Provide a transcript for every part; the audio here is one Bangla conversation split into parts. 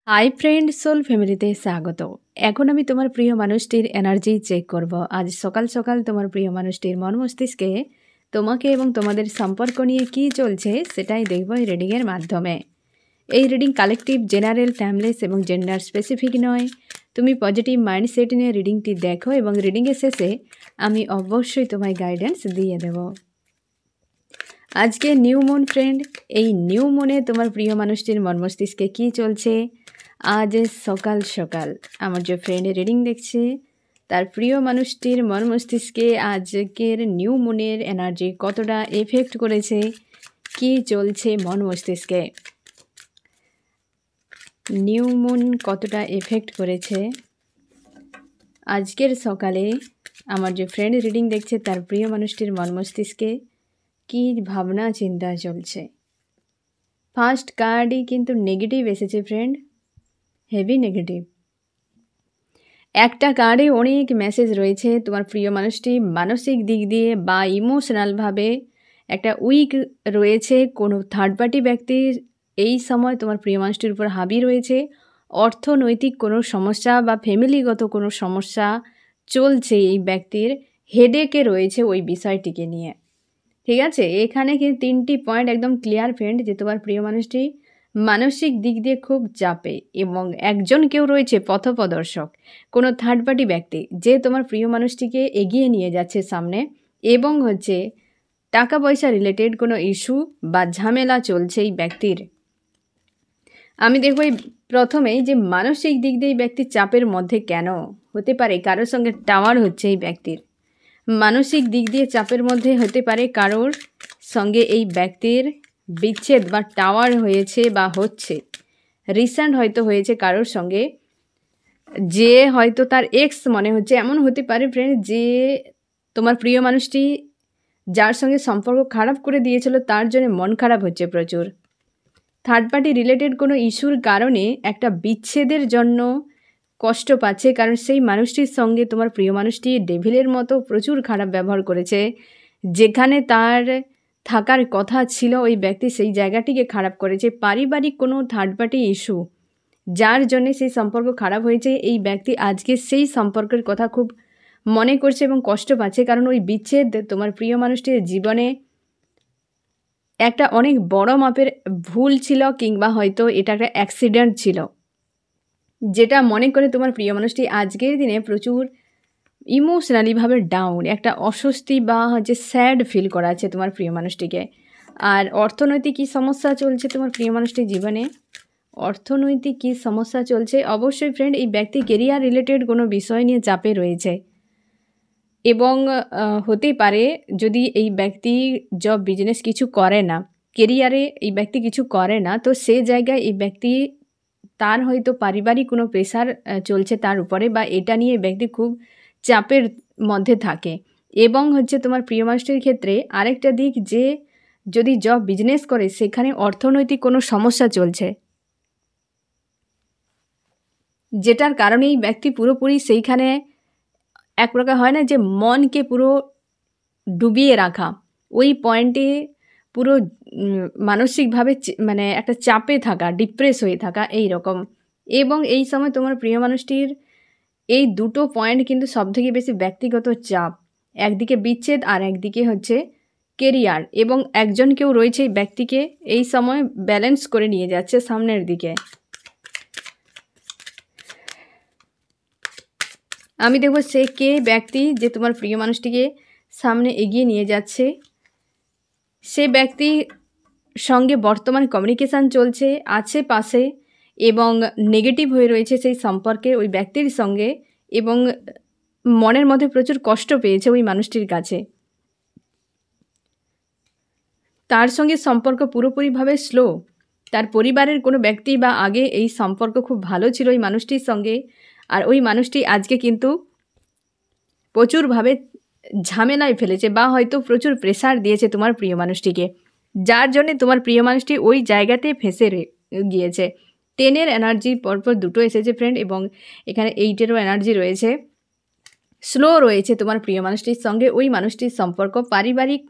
হাই ফ্রেন্ড সোল ফ্যামিলিতে স্বাগত। এখন আমি তোমার প্রিয় মানুষটির এনার্জি চেক করব। আজ সকাল সকাল তোমার প্রিয় মানুষটির মন মস্তিষ্কে তোমাকে এবং তোমাদের সম্পর্ক নিয়ে কী চলছে সেটাই দেখব এই রিডিংয়ের মাধ্যমে। এই রিডিং কালেকটিভ, জেনারেল, টাইমলেস এবং জেন্ডার স্পেসিফিক নয়। তুমি পজিটিভ মাইন্ডসেট নিয়ে রিডিংটি দেখো এবং রিডিংয়ের শেষে আমি অবশ্যই তোমায় গাইডেন্স দিয়ে দেব। আজকে নিউ মুন ফ্রেন্ড, এই নিউ মুনে তোমার প্রিয় মানুষটির মন মস্তিষ্কে কী চলছে আজ সকাল সকাল আমার যে ফ্রেন্ড রিডিং দেখছে তার প্রিয় মানুষটির মন মস্তিষ্কে আজকের নিউ মুনের এনার্জি কতটা এফেক্ট করেছে, কি চলছে মন মস্তিষ্কে, নিউ মুন কতটা এফেক্ট করেছে আজকের সকালে আমার যে ফ্রেন্ড রিডিং দেখছে তার প্রিয় মানুষটির মন মস্তিষ্কে কী ভাবনা চিন্তা চলছে। ফার্স্ট কার্ডই কিন্তু নেগেটিভ এসেছে ফ্রেন্ড, হেভি নেগেটিভ। একটা কার্ডে অনেক মেসেজ রয়েছে। তোমার প্রিয় মানুষটি মানসিক দিক দিয়ে বা ইমোশনালভাবে একটা উইক রয়েছে। কোনো থার্ড পার্টি ব্যক্তির এই সময় তোমার প্রিয় মানুষটির উপর হাবি রয়েছে। অর্থনৈতিক কোনো সমস্যা বা ফ্যামিলিগত কোনো সমস্যা চলছে এই ব্যক্তির, হেডেকে রয়েছে ওই বিষয়টিকে নিয়ে। ঠিক আছে, এখানে কিন্তু 3টি পয়েন্ট একদম ক্লিয়ার ফ্রেন্ড যে তোমার প্রিয় মানুষটি মানসিক দিক দিয়ে খুব চাপে এবং একজন কেউ রয়েছে পথপ্রদর্শক, কোনো থার্ড পার্টি ব্যক্তি যে তোমার প্রিয় মানুষটিকে এগিয়ে নিয়ে যাচ্ছে সামনে, এবং টাকা পয়সা রিলেটেড কোনো ইস্যু বা ঝামেলা চলছে এই ব্যক্তির। আমি দেখব এই প্রথমেই যে মানসিক দিক দিয়ে এই ব্যক্তির চাপের মধ্যে কেন হতে পারে। কারোর সঙ্গে টাওয়ার হচ্ছে এই ব্যক্তির, মানসিক দিক দিয়ে চাপের মধ্যে হতে পারে কারোর সঙ্গে এই ব্যক্তির বিচ্ছেদ বা টাওয়ার হয়েছে বা হচ্ছে, রিসেন্ট হয়তো হয়েছে কারোর সঙ্গে, যে হয়তো তার এক্স মনে হচ্ছে। এমন হতে পারে ফ্রেন্ড যে তোমার প্রিয় মানুষটি যার সঙ্গে সম্পর্ক খারাপ করে দিয়েছিল তার জন্য মন খারাপ হচ্ছে প্রচুর। থার্ড পার্টি রিলেটেড কোনো ইস্যুর কারণে একটা বিচ্ছেদের জন্য কষ্ট পাচ্ছে, কারণ সেই মানুষটির সঙ্গে তোমার প্রিয় মানুষটি ডেভিলের মতো প্রচুর খারাপ ব্যবহার করেছে। যেখানে তার থাকার কথা ছিল ওই ব্যক্তি সেই জায়গাটিকে খারাপ করেছে। পারিবারিক কোনো থার্ড পার্টি ইস্যু যার জন্যে সেই সম্পর্ক খারাপ হয়েছে, এই ব্যক্তি আজকে সেই সম্পর্কের কথা খুব মনে করছে এবং কষ্ট পাচ্ছে, কারণ ওই বিচ্ছেদ তোমার প্রিয় মানুষটির জীবনে একটা অনেক বড় মাপের ভুল ছিল, কিংবা হয়তো এটা একটা অ্যাক্সিডেন্ট ছিল, যেটা মনে করে তোমার প্রিয় মানুষটি আজকের দিনে প্রচুর ইমোশনালিভাবে ডাউন, একটা অস্বস্তি বা স্যাড ফিল করাচ্ছে তোমার প্রিয় মানুষটিকে। আর অর্থনৈতিক কী সমস্যা চলছে তোমার প্রিয় মানুষটির জীবনে, অর্থনৈতিক কী সমস্যা চলছে, অবশ্যই ফ্রেন্ড এই ব্যক্তি কেরিয়ার রিলেটেড কোনো বিষয় নিয়ে চাপে রয়েছে। এবং হতে পারে যদি এই ব্যক্তি জব বিজনেস কিছু করে না, কেরিয়ারে এই ব্যক্তি কিছু করে না, তো সে জায়গায় এই ব্যক্তি তার হয়তো পারিবারিক কোনো প্রেশার চলছে তার উপরে, বা এটা নিয়ে ব্যক্তি খুব চাপের মধ্যে থাকে। এবং তোমার প্রিয় মানুষটির ক্ষেত্রে আরেকটা দিক, যে যদি জব বিজনেস করে সেখানে অর্থনৈতিক কোনো সমস্যা চলছে, যেটার কারণে এই ব্যক্তি পুরোপুরি সেইখানে এক প্রকার হয় না যে মনকে পুরো ডুবিয়ে রাখা, ওই পয়েন্টে পুরো মানসিকভাবে মানে একটা চাপে থাকা, ডিপ্রেস হয়ে থাকা এই রকম। এবং এই সময় তোমার প্রিয় মানুষটির এই দুটো পয়েন্ট কিন্তু সবথেকে বেশি ব্যক্তিগত চাপ, একদিকে বিচ্ছেদ আর একদিকে কেরিয়ার, এবং একজন কেউ রয়েছে এই ব্যক্তিকে এই সময় ব্যালেন্স করে নিয়ে যাচ্ছে সামনের দিকে। আমি দেখব সে কে ব্যক্তি যে তোমার প্রিয় মানুষটিকে সামনে এগিয়ে নিয়ে যাচ্ছে। সে ব্যক্তি সঙ্গে বর্তমান কমিউনিকেশান চলছে, আছে পাশে, এবং নেগেটিভ হয়ে রয়েছে সেই সম্পর্কে ওই ব্যক্তির সঙ্গে, এবং মনের মধ্যে প্রচুর কষ্ট পেয়েছে ওই মানুষটির কাছে। তার সঙ্গে সম্পর্ক পুরোপুরিভাবে স্লো। তার পরিবারের কোনো ব্যক্তি বা আগে এই সম্পর্ক খুব ভালো ছিল ওই মানুষটির সঙ্গে, আর ওই মানুষটি আজকে কিন্তু প্রচুরভাবে ঝামেলায় ফেলেছে বা হয়তো প্রচুর প্রেশার দিয়েছে তোমার প্রিয় মানুষটিকে, যার জন্যে তোমার প্রিয় মানুষটি ওই জায়গাতে ফেঁসে গিয়েছে। 10-এর এনার্জি পরপর দুটো এসেছে ফ্রেন্ড, এবং এখানে 8-এরও এনার্জি রয়েছে। স্লো রয়েছে তোমার প্রিয় মানুষটির সঙ্গে ওই মানুষটির সম্পর্ক, পারিবারিক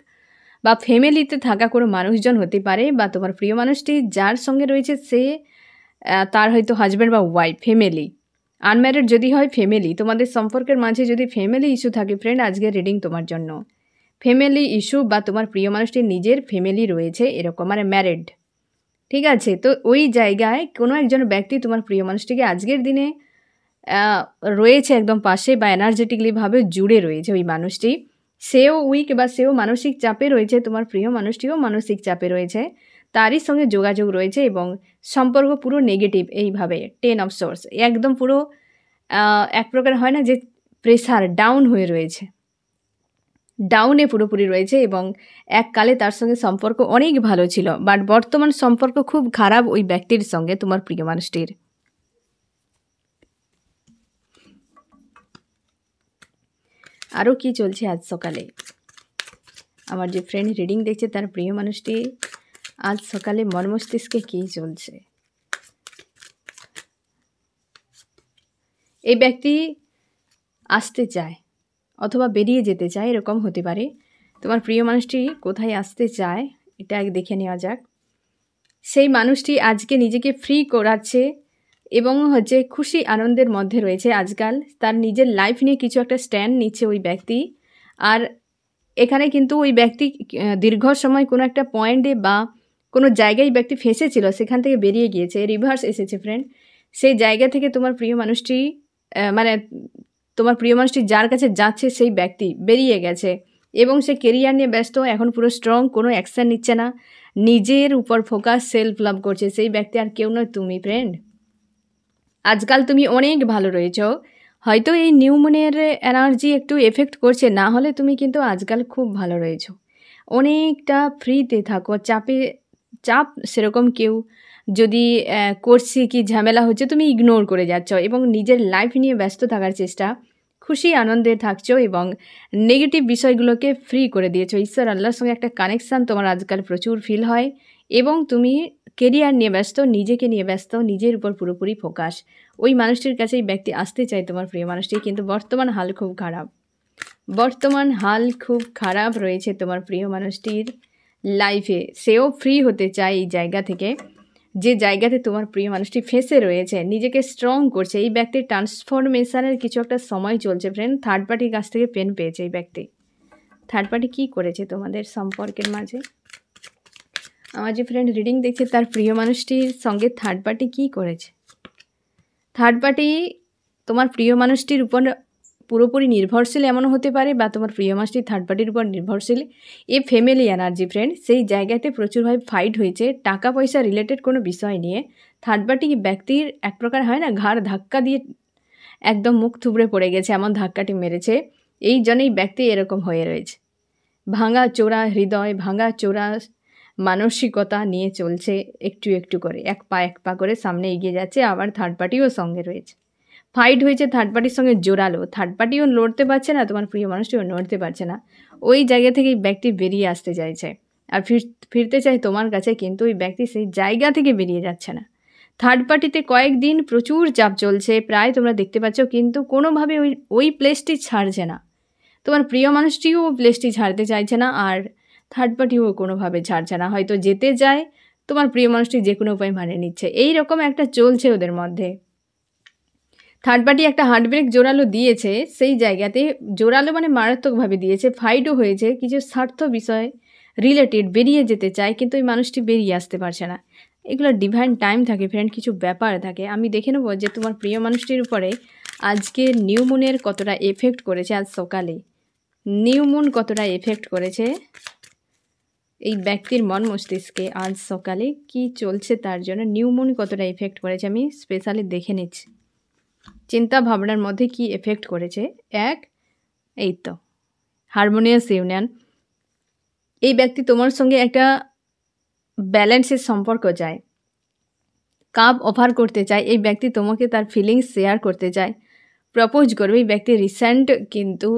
বা ফ্যামিলিতে থাকা কোনো মানুষজন হতে পারে, বা তোমার প্রিয় মানুষটি যার সঙ্গে রয়েছে সে তার হয়তো হাজব্যান্ড বা ওয়াইফ, ফ্যামিলি। আনম্যারিড যদি হয় ফ্যামিলি, তোমাদের সম্পর্কের মাঝে যদি ফ্যামিলি ইস্যু থাকে ফ্রেন্ড, আজকের রিডিং তোমার জন্য। ফ্যামিলি ইস্যু বা তোমার প্রিয় মানুষটির নিজের ফ্যামিলি রয়েছে এরকম, মানে ম্যারিড, ঠিক আছে? তো ওই জায়গায় কোনো একজন ব্যক্তি তোমার প্রিয় মানুষটিকে আজকের দিনে রয়েছে একদম পাশে বা এনার্জেটিকলিভাবে জুড়ে রয়েছে ওই মানুষটি। সেও উইক বা সেও মানসিক চাপে রয়েছে, তোমার প্রিয় মানুষটিও মানসিক চাপে রয়েছে, তারই সঙ্গে যোগাযোগ রয়েছে এবং সম্পর্ক পুরো নেগেটিভ এইভাবে 10 অফ সোর্স একদম পুরো এক প্রকার হয় না যে প্রেসার ডাউন হয়ে রয়েছে, ডাউনে পুরোপুরি রয়েছে এবং এককালে তার সঙ্গে সম্পর্ক অনেক ভালো ছিল, বাট বর্তমান সম্পর্ক খুব খারাপ ওই ব্যক্তির সঙ্গে তোমার প্রিয় মানুষটির। আরও কি চলছে আজ সকালে? আমার যে ফ্রেন্ড রিডিং দেখছে তার প্রিয় মানুষটি আজ সকালে মন মস্তিষ্কে কী চলছে? এই ব্যক্তি আসতে চায় অথবা বেরিয়ে যেতে চায়, এরকম হতে পারে। তোমার প্রিয় মানুষটি কোথায় আসতে চায় এটা আগে দেখে নেওয়া যাক। সেই মানুষটি আজকে নিজেকে ফ্রি করাচ্ছে এবং হচ্ছে খুশি আনন্দের মধ্যে রয়েছে আজকাল, তার নিজের লাইফ নিয়ে কিছু একটা স্ট্যান্ড নিচ্ছে ওই ব্যক্তি। আর এখানে কিন্তু ওই ব্যক্তি দীর্ঘ সময় কোনো একটা পয়েন্টে বা কোনো জায়গায় ব্যক্তি ফেঁসেছিল, সেখান থেকে বেরিয়ে গিয়েছে, রিভার্স এসেছে ফ্রেন্ড। সেই জায়গা থেকে তোমার প্রিয় মানুষটি মানে তোমার প্রিয় মানুষটি যার কাছে যাচ্ছে সেই ব্যক্তি বেরিয়ে গেছে এবং সে কেরিয়ার নিয়ে ব্যস্ত, এখন পুরো স্ট্রং, কোনো অ্যাকশান নিচ্ছে না, নিজের উপর ফোকাস, সেলফ লাভ করছে। সেই ব্যক্তি আর কেউ নয়, তুমি ফ্রেন্ড। আজকাল তুমি অনেক ভালো রয়েছো, হয়তো এই নিউ মুনের এনার্জি একটু এফেক্ট করছে, না হলে তুমি কিন্তু আজকাল খুব ভালো রয়েছো, অনেকটা ফ্রিতে থাকো। চাপ সেরকম কেউ যদি করছে কি ঝামেলা হচ্ছে, তুমি ইগনোর করে যাচ্ছ এবং নিজের লাইফ নিয়ে ব্যস্ত থাকার চেষ্টা, খুশি আনন্দে থাকছো এবং নেগেটিভ বিষয়গুলোকে ফ্রি করে দিয়েছো। ঈশ্বর আল্লাহর সঙ্গে একটা কানেকশান তোমার আজকাল প্রচুর ফিল হয় এবং তুমি কেরিয়ার নিয়ে ব্যস্ত, নিজেকে নিয়ে ব্যস্ত, নিজের উপর পুরোপুরি ফোকাস। ওই মানুষটির কাছে এই ব্যক্তি আসতে চায়, তোমার প্রিয় মানুষটি, কিন্তু বর্তমান হাল খুব খারাপ। বর্তমান হাল খুব খারাপ রয়েছে তোমার প্রিয় মানুষটির লাইফে। সেও ফ্রি হতে চায় এই জায়গা থেকে, যে জায়গাতে তোমার প্রিয় মানুষটি ফেঁসে রয়েছে, নিজেকে স্ট্রং করছে। এই ব্যক্তির ট্রান্সফরমেশনের কিছু একটা সময় চলছে ফ্রেন্ড। থার্ড পার্টির কাছ থেকে পেন পেয়েছে এই ব্যক্তি। থার্ড পার্টি কী করেছে তোমাদের সম্পর্কের মাঝে? আমার যে ফ্রেন্ড রিডিং দেখছে তার প্রিয় মানুষটির সঙ্গে থার্ড পার্টি কী করেছে? থার্ড পার্টি তোমার প্রিয় মানুষটির উপর পুরোপুরি নির্ভরশীল এমনও হতে পারে, বা তোমার প্রিয় মানুষটি থার্ড পার্টির উপর নির্ভরশীল। এ ফ্যামিলি এনার্জি ফ্রেন্ড, সেই জায়গাতে প্রচুরভাবে ফাইট হয়েছে টাকা পয়সা রিলেটেড কোনো বিষয় নিয়ে। থার্ড পার্টি ব্যক্তির এক প্রকার হয় না, ঘাড় ধাক্কা দিয়ে একদম মুখ থুবড়ে পড়ে গেছে, এমন ধাক্কাটি মেরেছে। এই জন্যই ব্যক্তি এরকম হয়ে রয়েছে, ভাঙা চোরা হৃদয়, ভাঙা চোরা মানসিকতা নিয়ে চলছে, একটু একটু করে এক পা করে সামনে এগিয়ে যাচ্ছে। আবার থার্ড পার্টিও সঙ্গে রয়েছে, ফাইট হয়েছে থার্ড পার্টির সঙ্গে জোরালো। থার্ড পার্টিও লড়তে পারছে না, তোমার প্রিয় মানুষটিও লড়তে পারছে না। ওই জায়গা থেকে ব্যক্তি বেরিয়ে আসতে চাইছে আর ফিরতে চায় তোমার কাছে, কিন্তু ওই ব্যক্তি সেই জায়গা থেকে বেরিয়ে যাচ্ছে না। থার্ড পার্টিতে কয়েকদিন প্রচুর চাপ চলছে প্রায়, তোমরা দেখতে পাচ্ছ, কিন্তু কোনোভাবে ওই প্লেসটি ছাড়ছে না। তোমার প্রিয় মানুষটিও প্লেসটি ছাড়তে চাইছে না, আর থার্ড পার্টিও কোনোভাবে ছাড়ছে না। হয়তো যেতে যায়, তোমার প্রিয় মানুষটি যে কোনো উপায় মানে নিচ্ছে, এই রকম একটা চলছে ওদের মধ্যে। থার্ড পার্টি একটা হার্টব্রেক জোরালো দিয়েছে, সেই জায়গাতে জোরালো মানে মারাত্মকভাবে দিয়েছে। ফাইটও হয়েছে কিছু স্বার্থ বিষয় রিলেটেড, বেরিয়ে যেতে চায় কিন্তু ওই মানুষটি বেরিয়ে আসতে পারছে না। এগুলো ডিভাইন টাইম থাকে ফ্রেন্ড, কিছু ব্যাপার থাকে। আমি দেখে নেবো যে তোমার প্রিয় মানুষটির উপরে আজকে নিউ মুনের কতটা এফেক্ট করেছে। আজ সকালে নিউ মুন কতটা এফেক্ট করেছে এই ব্যক্তির মন মস্তিষ্কে, আজ সকালে কি চলছে তার জন্য নিউ মুন কতটা এফেক্ট করেছে আমি স্পেশালি দেখে নিচ্ছি। চিন্তা ভাবনার মধ্যে কি এফেক্ট করেছে। এই তো হারমোনিয়াস ইউনিয়ন। এই ব্যক্তি তোমার সঙ্গে একটা ব্যালেন্সের সম্পর্ক চায়, কাপ অফার করতে চায়। এই ব্যক্তি তোমাকে তার ফিলিংস শেয়ার করতে চায়, প্রপোজ করবে। এই ব্যক্তি রিসেন্ট কিন্তু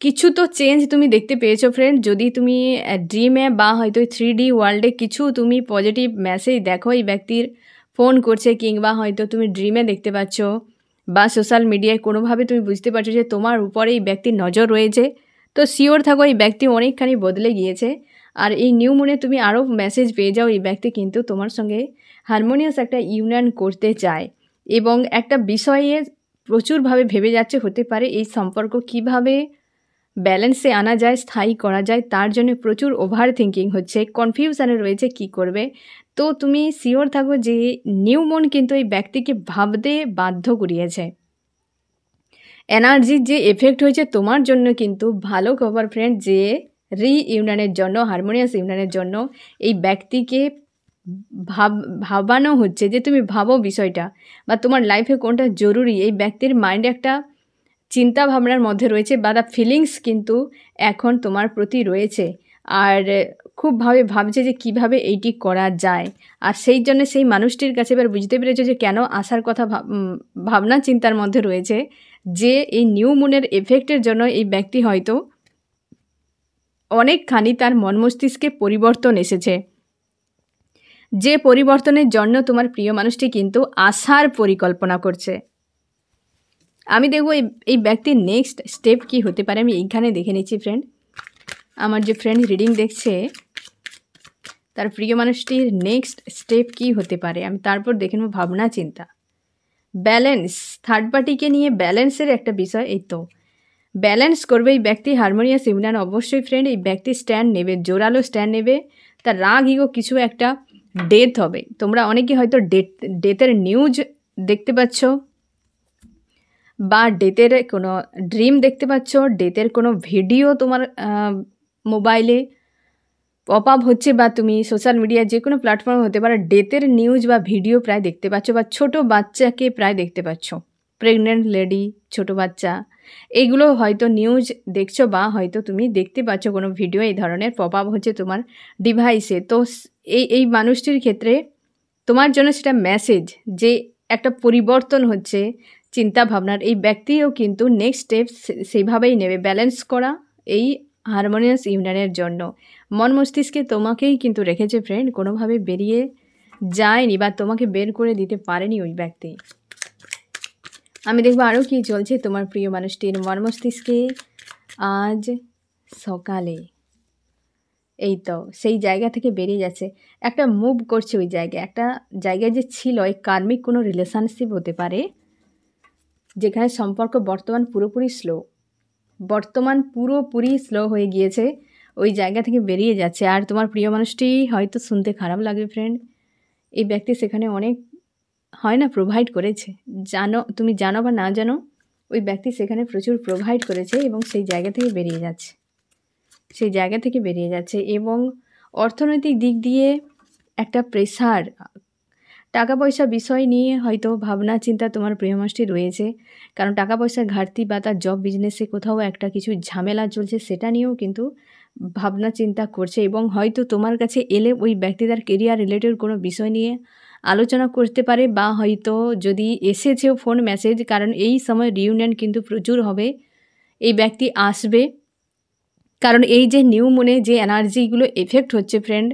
কিছু তো চেঞ্জ তুমি দেখতে পেয়েছো ফ্রেন্ড। যদি তুমি ড্রিমে বা হয়তো 3D ওয়ার্ল্ডে কিছু তুমি পজিটিভ মেসেজ দেখো, এই ব্যক্তির ফোন করছে, কিংবা হয়তো তুমি ড্রিমে দেখতে পাচ্ছ বা সোশ্যাল মিডিয়ায় কোনোভাবে তুমি বুঝতে পারছো যে তোমার উপরে এই ব্যক্তির নজর রয়েছে, তো শিওর থাকো এই ব্যক্তি অনেকখানি বদলে গিয়েছে। আর এই নিউ মুনে তুমি আরও মেসেজ পেয়ে যাও এই ব্যক্তি কিন্তু তোমার সঙ্গে হারমোনিয়াস একটা ইউনিয়ন করতে চায় এবং একটা বিষয়ে প্রচুরভাবে ভেবে যাচ্ছে, হতে পারে এই সম্পর্ক কিভাবে ব্যালেন্সে আনা যায়, স্থায়ী করা যায়, তার জন্য প্রচুর ওভার থিঙ্কিং হচ্ছে, কনফিউশনে রয়েছে কি করবে। তো তুমি শিওর থাকো যে নিউ মুন কিন্তু এই ব্যক্তিকে ভাবতে বাধ্য করিয়েছে। এনার্জির যে এফেক্ট হয়েছে তোমার জন্য কিন্তু ভালো খবর ফ্রেন্ড, যে রিইউনিয়নের জন্য, হারমোনিয়াস ইউনিয়নের জন্য এই ব্যক্তিকে ভাবানো হচ্ছে যে তুমি ভাবো বিষয়টা, বা তোমার লাইফে কোনটা জরুরি। এই ব্যক্তির মাইন্ডে একটা চিন্তা ভাবনার মধ্যে রয়েছে, বা দ্য ফিলিংস কিন্তু এখন তোমার প্রতি রয়েছে, আর খুবভাবে ভাবছে যে কিভাবে এইটি করা যায়। আর সেই জন্য সেই মানুষটির কাছে এবার বুঝতে পেরেছে যে কেন আসার কথা ভাবনা চিন্তার মধ্যে রয়েছে, যে এই নিউ মুনের এফেক্টের জন্য এই ব্যক্তি হয়তো অনেকখানি তার মন মস্তিষ্কে পরিবর্তন এসেছে, যে পরিবর্তনের জন্য তোমার প্রিয় মানুষটি কিন্তু আসার পরিকল্পনা করছে। আমি দেখব এই ব্যক্তির নেক্সট স্টেপ কি হতে পারে। আমি এইখানে দেখে নিচ্ছি ফ্রেন্ড, আমার যে ফ্রেন্ড রিডিং দেখছে তার প্রিয় মানুষটির নেক্সট স্টেপ কি হতে পারে, আমি তারপর দেখে নেব ভাবনা চিন্তা। ব্যালেন্স, থার্ড পার্টিকে নিয়ে ব্যালেন্সের একটা বিষয়, এই তো ব্যালেন্স করবে এই ব্যক্তি হারমোনিয়াস ইউনিয়ন। অবশ্যই ফ্রেন্ড এই ব্যক্তি স্ট্যান্ড নেবে, জোরালো স্ট্যান্ড নেবে, তার রাগ ইগো কিছু একটা ডেথ হবে। তোমরা অনেকে হয়তো ডেথের নিউজ দেখতে পাচ্ছ, বা ডেথের কোনো ড্রিম দেখতে পাচ্ছ, ডেথের কোনো ভিডিও তোমার মোবাইলে পপ আপ হচ্ছে, বা তুমি সোশ্যাল মিডিয়া যে কোনো প্ল্যাটফর্ম হতে পারে, ডেথের নিউজ বা ভিডিও প্রায় দেখতে পাচ্ছ, বা ছোট বাচ্চাকে প্রায় দেখতে পাচ্ছ, প্রেগনেন্ট লেডি, ছোট বাচ্চা, এইগুলো হয়তো নিউজ দেখছো, বা হয়তো তুমি দেখতে পাচ্ছ কোনো ভিডিও এই ধরনের পপ আপ হচ্ছে তোমার ডিভাইসে। তো এই মানুষটির ক্ষেত্রে তোমার জন্য সেটা মেসেজ যে একটা পরিবর্তন হচ্ছে চিন্তা ভাবনার। এই ব্যক্তিও কিন্তু নেক্সট স্টেপ সেইভাবেই নেবে, ব্যালেন্স করা এই হারমোনিয়াস ইউনিয়নের জন্য। মন মস্তিষ্কে তোমাকেই কিন্তু রেখেছে ফ্রেন্ড, কোনোভাবে বেরিয়ে যায়নি, বা তোমাকে বের করে দিতে পারেনি ওই ব্যক্তি। আমি দেখবো আরও কি চলছে তোমার প্রিয় মানুষটির মন মস্তিষ্কে আজ সকালে। এই তো সেই জায়গা থেকে বেরিয়ে যাচ্ছে, একটা মুভ করছে ওই জায়গায়, একটা জায়গায় যে ছিল এই কার্মিক কোনো রিলেশনশিপ হতে পারে, যেখানে সম্পর্ক বর্তমান পুরোপুরি স্লো হয়ে গিয়েছে, ওই জায়গা থেকে বেরিয়ে যাচ্ছে। আর তোমার প্রিয় মানুষটি হয়তো শুনতে খারাপ লাগবে ফ্রেন্ড, এই ব্যক্তি সেখানে অনেক হয় না প্রোভাইড করেছে, তুমি জানো বা না জানো, ওই ব্যক্তি সেখানে প্রচুর প্রোভাইড করেছে এবং সেই জায়গা থেকে বেরিয়ে যাচ্ছে এবং অর্থনৈতিক দিক দিয়ে একটা প্রেসার, টাকা পয়সা বিষয় নিয়ে হয়তো ভাবনা চিন্তা তোমার প্রিয় মানুষটি রয়েছে, কারণ টাকা পয়সার ঘাটতি বা তার জব বিজনেসে কোথাও একটা কিছু ঝামেলা চলছে, সেটা নিয়েও কিন্তু ভাবনা চিন্তা করছে। এবং হয়তো তোমার কাছে এলে ওই ব্যক্তি তার কেরিয়ার রিলেটেড কোনো বিষয় নিয়ে আলোচনা করতে পারে, বা হয়তো যদি এসেছেও ফোন মেসেজ, কারণ এই সময় রিউনিয়ন কিন্তু প্রচুর হবে, এই ব্যক্তি আসবে, কারণ এই যে নিউ মুনে যে এনার্জিগুলো এফেক্ট হচ্ছে ফ্রেন্ড,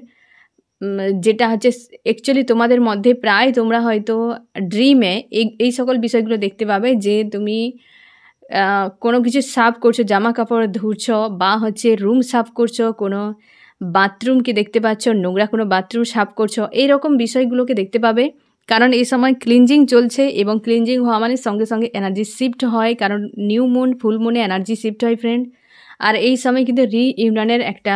যেটা হচ্ছে অ্যাকচুয়ালি তোমাদের মধ্যে প্রায় তোমরা হয়তো ড্রিমে এই সকল বিষয়গুলো দেখতে পাবে, যে তুমি কোনো কিছু সাফ করছো, জামা কাপড় ধুচ্ছ, বা হচ্ছে রুম সাফ করছো, কোনো বাথরুমকে দেখতে পাচ্ছ, নোংরা কোনো বাথরুম সাফ করছো, এইরকম বিষয়গুলোকে দেখতে পাবে। কারণ এই সময় ক্লিনজিং চলছে, এবং ক্লিনজিং হওয়া মানে সঙ্গে সঙ্গে এনার্জি শিফট হয়, কারণ নিউ মুন ফুল মুনে এনার্জি শিফট হয় ফ্রেন্ড। আর এই সময় কিন্তু রিইউনিয়নের একটা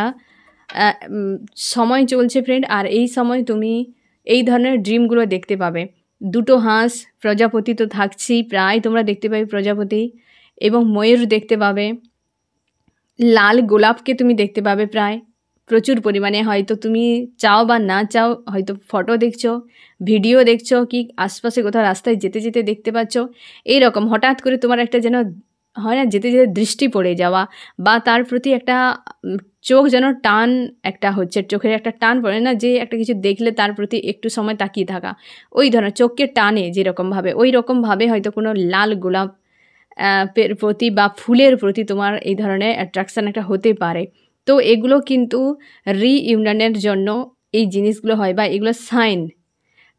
সময় চলছে ফ্রেন্ড। আর এই সময় তুমি এই ধরনের ড্রিমগুলো দেখতে পাবে। দুটো হাঁস, প্রজাপতি তো থাকছেই, প্রায় তোমরা দেখতে পাবে প্রজাপতি, এবং ময়ূর দেখতে পাবে, লাল গোলাপকে তুমি দেখতে পাবে প্রায় প্রচুর পরিমাণে। হয়তো তুমি চাও বা না চাও, হয়তো ফটো দেখছো, ভিডিও দেখছো, কি আশপাশে কোথাও রাস্তায় যেতে যেতে দেখতে পাচ্ছ, এইরকম হঠাৎ করে তোমার একটা যেন হয় না, যেতে যেতে দৃষ্টি পড়ে যাওয়া, বা তার প্রতি একটা চোখ যেন টান একটা হচ্ছে, চোখের একটা টান পড়ে না, যে একটা কিছু দেখলে তার প্রতি একটু সময় তাকিয়ে থাকা, ওই ধরনের চোখকে টানে যেরকমভাবে, ওই রকমভাবে হয়তো কোনো লাল গোলাপ এর প্রতি বা ফুলের প্রতি তোমার এই ধরনের অ্যাট্রাকশান একটা হতে পারে। তো এগুলো কিন্তু রিইউনিয়নের জন্য এই জিনিসগুলো হয়, বা এগুলো সাইন,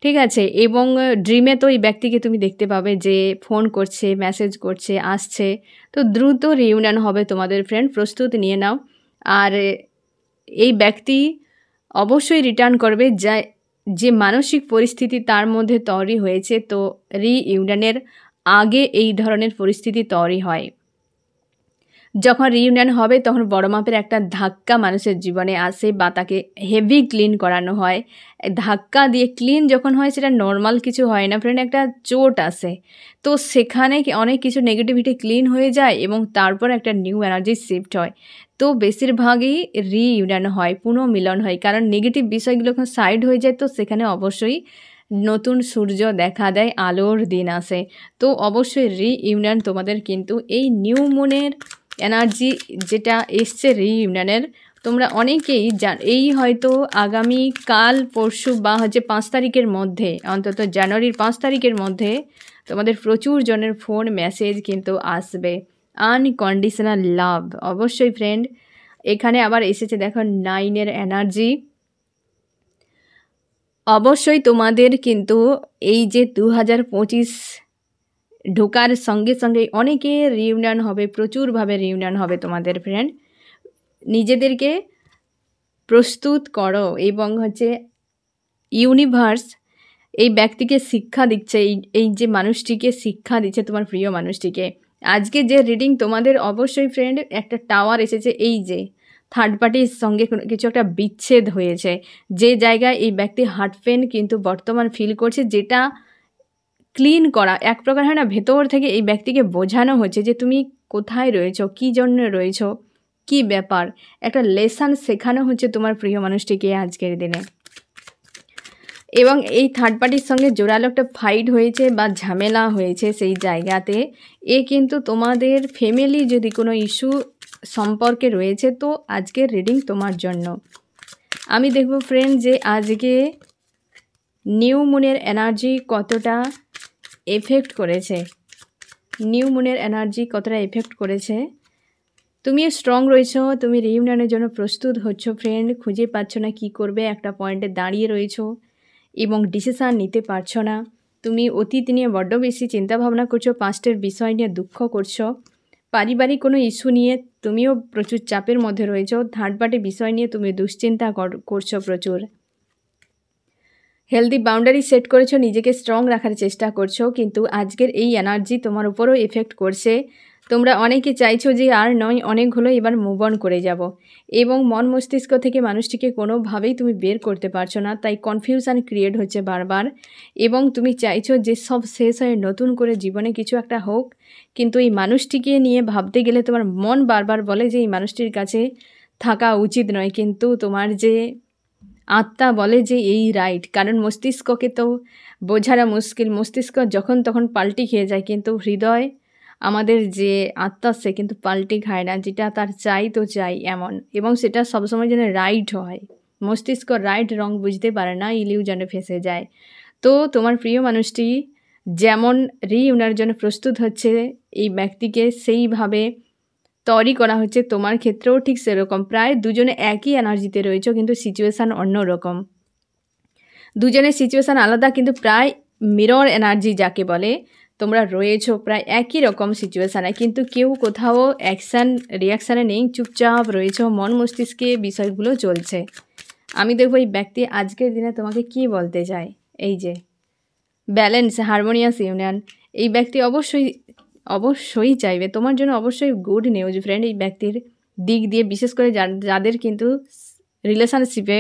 ঠিক আছে। এবং ড্রিমে তো এই ব্যক্তিকে তুমি দেখতে পাবে যে ফোন করছে, মেসেজ করছে, আসছে। তো দ্রুত রিইউনিয়ন হবে তোমাদের ফ্রেন্ড, প্রস্তুত নিয়ে নাও। আর এই ব্যক্তি অবশ্যই রিটার্ন করবে, যে মানসিক পরিস্থিতি তার মধ্যে তৈরি হয়েছে, তো রিইউনিয়নের আগে এই ধরনের পরিস্থিতি তৈরি হয়। যখন রিইউনিয়ন হবে তখন বড় মাপের একটা ধাক্কা মানুষের জীবনে আসে বা তাকে হেভি ক্লিন করানো হয়। ধাক্কা দিয়ে ক্লিন যখন হয় সেটা নর্মাল কিছু হয় না ফ্রেন্ড, একটা চোট আসে। তো সেখানে অনেক কিছু নেগেটিভিটি ক্লিন হয়ে যায় এবং তারপর একটা নিউ এনার্জি শিফট হয়। তো বেশিরভাগই রিইউনিয়ন হয়, পুনর্মিলন হয়, কারণ নেগেটিভ বিষয়গুলো যখন সাইড হয়ে যায় তো সেখানে অবশ্যই নতুন সূর্য দেখা দেয়, আলোর দিন আসে। তো অবশ্যই রিইউনিয়ন তোমাদের কিন্তু এই নিউ মুনের এনার্জি যেটা এসছে রিইউনিয়নের, তোমরা অনেকেই এই হয়তো আগামী কাল পরশু বা হচ্ছে 5 তারিখের মধ্যে, অন্তত জানুয়ারির 5 তারিখের মধ্যে তোমাদের প্রচুর জনের ফোন মেসেজ কিন্তু আসবে। আনকন্ডিশনাল লাভ অবশ্যই ফ্রেন্ড। এখানে আবার এসেছে দেখো 9-এর এনার্জি। অবশ্যই তোমাদের কিন্তু এই যে 2025 ঢোকার সঙ্গে সঙ্গে অনেকে রিউনিয়ন হবে, প্রচুরভাবে রিউনিয়ন হবে তোমাদের ফ্রেন্ড। নিজেদেরকে প্রস্তুত করো এবং হচ্ছে ইউনিভার্স এই ব্যক্তিকে শিক্ষা দিচ্ছে, এই যে মানুষটিকে শিক্ষা দিচ্ছে, তোমার প্রিয় মানুষটিকে। আজকে যে রিডিং তোমাদের অবশ্যই ফ্রেন্ড একটা টাওয়ার এসেছে, এই যে থার্ড পার্টির সঙ্গে কিছু একটা বিচ্ছেদ হয়েছে, যে জায়গায় এই ব্যক্তি হার্ট পেন কিন্তু বর্তমান ফিল করছে, যেটা ক্লিন করা এক প্রকার হয় না, ভেতর থেকে এই ব্যক্তিকে বোঝানো হচ্ছে যে তুমি কোথায় রয়েছো, কী জন্য রয়েছো, কি ব্যাপার, একটা লেসন শেখানো হচ্ছে তোমার প্রিয় মানুষটিকে আজকের দিনে। এবং এই থার্ড পার্টির সঙ্গে জোরালো একটা ফাইট হয়েছে বা ঝামেলা হয়েছে সেই জায়গাতে। কিন্তু তোমাদের ফ্যামিলি যদি কোনো ইস্যু সম্পর্কে রয়েছে তো আজকের রিডিং তোমার জন্য। আমি দেখব ফ্রেন্ড যে আজকে নিউ মুনের এনার্জি কতটা এফেক্ট করেছে, নিউ মুনের এনার্জি কতটা এফেক্ট করেছে। তুমি স্ট্রং রয়েছো, তুমি রিইউনিয়নের জন্য প্রস্তুত হচ্ছ ফ্রেন্ড, খুঁজে পাচ্ছ না কি করবে, একটা পয়েন্টে দাঁড়িয়ে রয়েছো এবং ডিসিশান নিতে পারছো না। তুমি অতীত নিয়ে বড্ড বেশি চিন্তাভাবনা করছো, পাস্টের বিষয় নিয়ে দুঃখ করছো, পারিবারিক কোনো ইস্যু নিয়ে তুমিও প্রচুর চাপের মধ্যে রয়েছো, থার্ড পার্টি বিষয় নিয়ে তুমি দুশ্চিন্তা করছো প্রচুর। হেলদি বাউন্ডারি সেট করেছো, নিজেকে স্ট্রং রাখার চেষ্টা করছো, কিন্তু আজকের এই এনার্জি তোমার উপরও এফেক্ট করছে। তোমরা অনেকে চাইছো যে আর নয়, অনেক হলো, এবার মুভ অন করে যাব, এবং মন মস্তিষ্ক থেকে মানুষটিকে কোনোভাবেই তুমি বের করতে পারছো না, তাই কনফিউশন ক্রিয়েট হচ্ছে বারবার, এবং তুমি চাইছো যে সব শেষ হয়ে নতুন করে জীবনে কিছু একটা হোক, কিন্তু এই মানুষটিকে নিয়ে ভাবতে গেলে তোমার মন বারবার বলে যে এই মানুষটির কাছে থাকা উচিত নয়, কিন্তু তোমার যে আত্মা বলে যে এই রাইট, কারণ মস্তিষ্ককে তো বোঝানো মুশকিল, মস্তিষ্ক যখন তখন পাল্টি খেয়ে যায়, কিন্তু হৃদয় আমাদের যে আত্মা সে কিন্তু পাল্টি খায় না, যেটা তার চাই তো চাই এমন, এবং সেটা সবসময় যেন রাইট হয়। মস্তিষ্ক রাইট রং বুঝতে পারে না, ইলিউশনে ফেঁসে যায়। তো তোমার প্রিয় মানুষটি যেমন রিইউনিয়নের জন্য প্রস্তুত হচ্ছে, এই ব্যক্তিকে সেইভাবে তৈরি করা হচ্ছে, তোমার ক্ষেত্রেও ঠিক সেরকম। প্রায় দুজনে একই এনার্জিতে রয়েছে কিন্তু সিচুয়েশান অন্যরকম, দুজনের সিচুয়েশান আলাদা কিন্তু প্রায় মিরর এনার্জি যাকে বলে, তোমরা রয়েছো প্রায় একই রকম সিচুয়েশানে, কিন্তু কেউ কোথাও রিয়াকশানে নেই, চুপচাপ রয়েছো, মন মস্তিষ্কে বিষয়গুলো চলছে। আমি দেখবো এই ব্যক্তি আজকের দিনে তোমাকে কি বলতে চায়। এই যে ব্যালেন্স, হারমোনিয়াস ইউনিয়ন, এই ব্যক্তি অবশ্যই চাইবে তোমার জন্য অবশ্যই গুড নিউজ ফ্রেন্ড। এই ব্যক্তির দিক দিয়ে বিশেষ করে যাদের কিন্তু রিলেশনশিপে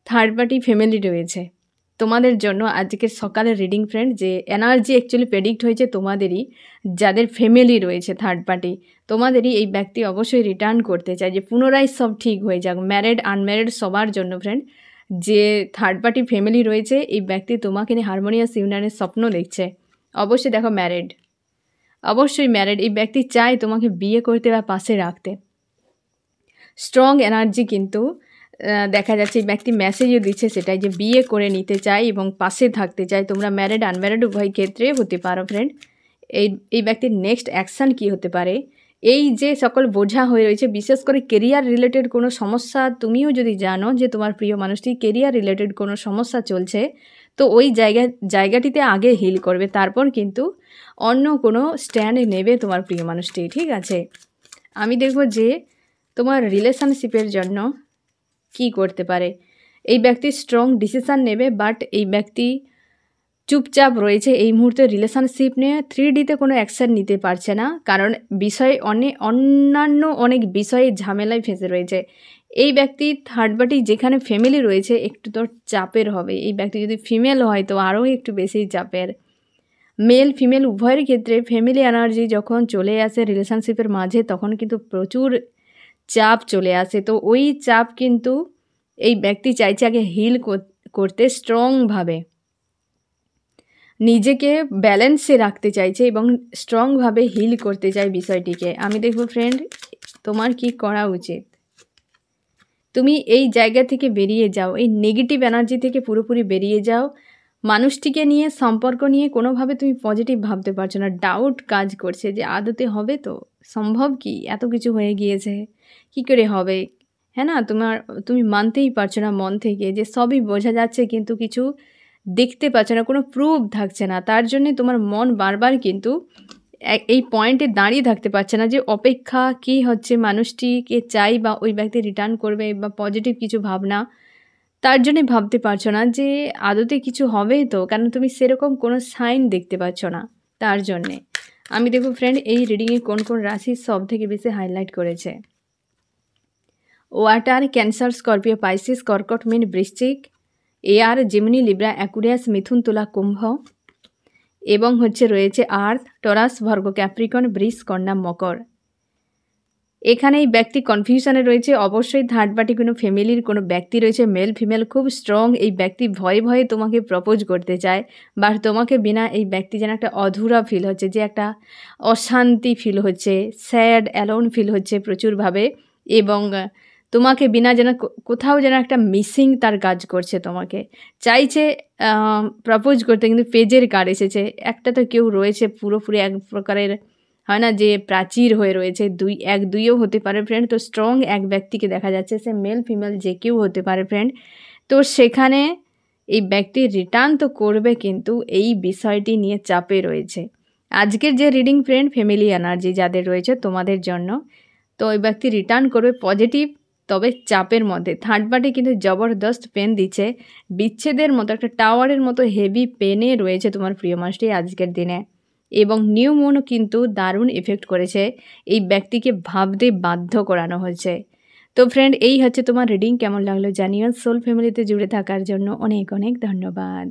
থার্ড পার্টি ফ্যামিলি রয়েছে, তোমাদের জন্য আজকের সকালের রিডিং ফ্রেন্ড, যে এনার্জি অ্যাকচুয়ালি প্রেডিক্ট হয়েছে তোমাদেরই, যাদের ফ্যামিলি রয়েছে থার্ড পার্টি, তোমাদেরই এই ব্যক্তি অবশ্যই রিটার্ন করতে চায়, যে পুনরায় সব ঠিক হয়ে যাক, ম্যারিড আনম্যারিড সবার জন্য ফ্রেন্ড, যে থার্ড পার্টি ফ্যামিলি রয়েছে এই ব্যক্তি তোমাকে নিয়ে হারমোনিয়াস ইউনিয়নের স্বপ্ন দেখছে। অবশ্যই দেখো ম্যারিড, অবশ্যই ম্যারিড, এই ব্যক্তি চায় তোমাকে বিয়ে করতে বা পাশে রাখতে। স্ট্রং এনার্জি কিন্তু দেখা যাচ্ছে এই ব্যক্তি মেসেজও দিচ্ছে সেটাই, যে বিয়ে করে নিতে চায় এবং পাশে থাকতে চায়। তোমরা ম্যারিড আনম্যারিড উভয় ক্ষেত্রে হতে পারো ফ্রেন্ড। এই ব্যক্তির নেক্সট অ্যাকশান কী হতে পারে, এই যে সকল বোঝা হয়ে রয়েছে, বিশেষ করে কেরিয়ার রিলেটেড কোনো সমস্যা, তুমিও যদি জানো যে তোমার প্রিয় মানুষটি কেরিয়ার রিলেটেড কোনো সমস্যা চলছে, তো ওই জায়গাটিতে আগে হিল করবে, তারপর কিন্তু অন্য কোনো স্ট্যান্ড নেবে তোমার প্রিয় মানুষটি, ঠিক আছে। আমি দেখব যে তোমার রিলেশনশিপের জন্য কি করতে পারে? এই ব্যক্তি স্ট্রং ডিসিশন নেবে, বাট এই ব্যক্তি চুপচাপ রয়েছে এই মুহূর্তে রিলেশনশিপ নিয়ে। 3Dতে কোনো অ্যাকশন নিতে পারছে না, কারণ অন্যান্য অনেক বিষয়ে ঝামেলায় ফেঁসে রয়েছে। এই ব্যক্তি থার্ড পার্টি যেখানে ফ্যামিলি রয়েছে একটু তো চাপের হবে। এই ব্যক্তি যদি ফিমেল হয় তো আরও একটু বেশি চাপের। মেল ফিমেল উভয়ের ক্ষেত্রে ফ্যামিলি এনার্জি যখন চলে আসে রিলেশনশিপের মাঝে তখন কিন্তু প্রচুর চাপ চলে আসে। তো ওই চাপ কিন্তু এই ব্যক্তি চাইছে আগে হিল করতে স্ট্রংভাবে, নিজেকে ব্যালেন্সে রাখতে চাইছে এবং স্ট্রংভাবে হিল করতে চায় বিষয়টিকে। আমি দেখব ফ্রেন্ড তোমার কি করা উচিত। তুমি এই জায়গা থেকে বেরিয়ে যাও, এই নেগেটিভ এনার্জি থেকে পুরোপুরি বেরিয়ে যাও। মানুষটিকে নিয়ে, সম্পর্ক নিয়ে কোনোভাবে তুমি পজিটিভ ভাবতে পারছো না, ডাউট কাজ করছে যে আদতে হবে তো, সম্ভব কি, এত কিছু হয়ে গিয়েছে, কি করে হবে, হ্যাঁ না? তুমি মানতেই পারছো না মন থেকে যে সবই বোঝা যাচ্ছে কিন্তু কিছু দেখতে পাচ্ছ না, কোনো প্রুফ থাকছে না। তার জন্যে তোমার মন বারবার কিন্তু এই পয়েন্টে দাঁড়িয়ে থাকতে পারছে না যে অপেক্ষা কি হচ্ছে, মানুষটিকে চাই বা ওই ব্যক্তি রিটার্ন করবে বা পজিটিভ কিছু ভাবনা, তার জন্যে ভাবতে পারছো না যে আদতে কিছু হবে তো, কারণ তুমি সেরকম কোনো সাইন দেখতে পাচ্ছ না। তার জন্যে আমি দেখব ফ্রেন্ড এই রিডিংয়ে কোন কোন রাশি সব থেকে বেশি হাইলাইট করেছে। ওয়াটার, ক্যান্সার, স্করপিও, পাইসিস, কর্কট, মীন, বৃশ্চিক, এয়ার, জেমিনি, লিব্রা, অ্যাকুরিয়াস, মিথুন, তুলা, কুম্ভ, এবং রয়েছে আর্থ, টরাস, ভর্গ, ক্যাপ্রিকন, বৃষ, কন্যা, মকর। এখানে এই ব্যক্তি কনফিউশনে রয়েছে। অবশ্যই থার্ড পার্টি কোনো ফ্যামিলির কোনো ব্যক্তি রয়েছে, মেল ফিমেল খুব স্ট্রং। এই ব্যক্তি ভয়ে ভয়ে তোমাকে প্রপোজ করতে চায়, বা তোমাকে বিনা এই ব্যক্তি যেন একটা অধুরা ফিল হচ্ছে, যে একটা অশান্তি ফিল হচ্ছে, স্যাড অ্যালোন ফিল হচ্ছে প্রচুরভাবে, এবং তোমাকে বিনা যেন কোথাও যেন একটা মিসিং তার কাজ করছে। তোমাকে চাইছে প্রপোজ করতে, কিন্তু পেজের কার্ড এসেছে। একটা তো কেউ রয়েছে পুরোপুরি এক প্রকারের, হয় না যে প্রাচীর হয়ে রয়েছে, এক দুইও হতে পারে ফ্রেন্ড। তো স্ট্রং এক ব্যক্তিকে দেখা যাচ্ছে, সে মেল ফিমেল যে কেউ হতে পারে ফ্রেন্ড। তো সেখানে এই ব্যক্তি রিটার্ন তো করবে, কিন্তু এই বিষয়টি নিয়ে চাপে রয়েছে। আজকের যে রিডিং ফ্রেন্ড ফ্যামিলি এনার্জি যাদের রয়েছে তোমাদের জন্য, তো ওই ব্যক্তি রিটার্ন করবে পজিটিভ, তবে চাপের মধ্যে। থার্ড পার্টি কিন্তু জবরদস্ত পেন দিচ্ছে, বিচ্ছেদের মতো একটা টাওয়ারের মতো হেভি পেনে রয়েছে তোমার প্রিয় মানুষটি আজকের দিনে, এবং নিউ মুনও কিন্তু দারুণ এফেক্ট করেছে, এই ব্যক্তিকে ভাবতে বাধ্য করানো হয়েছে। তো ফ্রেন্ড এই তোমার রিডিং, কেমন লাগলো জানিও। সোল ফ্যামিলিতে জুড়ে থাকার জন্য অনেক অনেক ধন্যবাদ।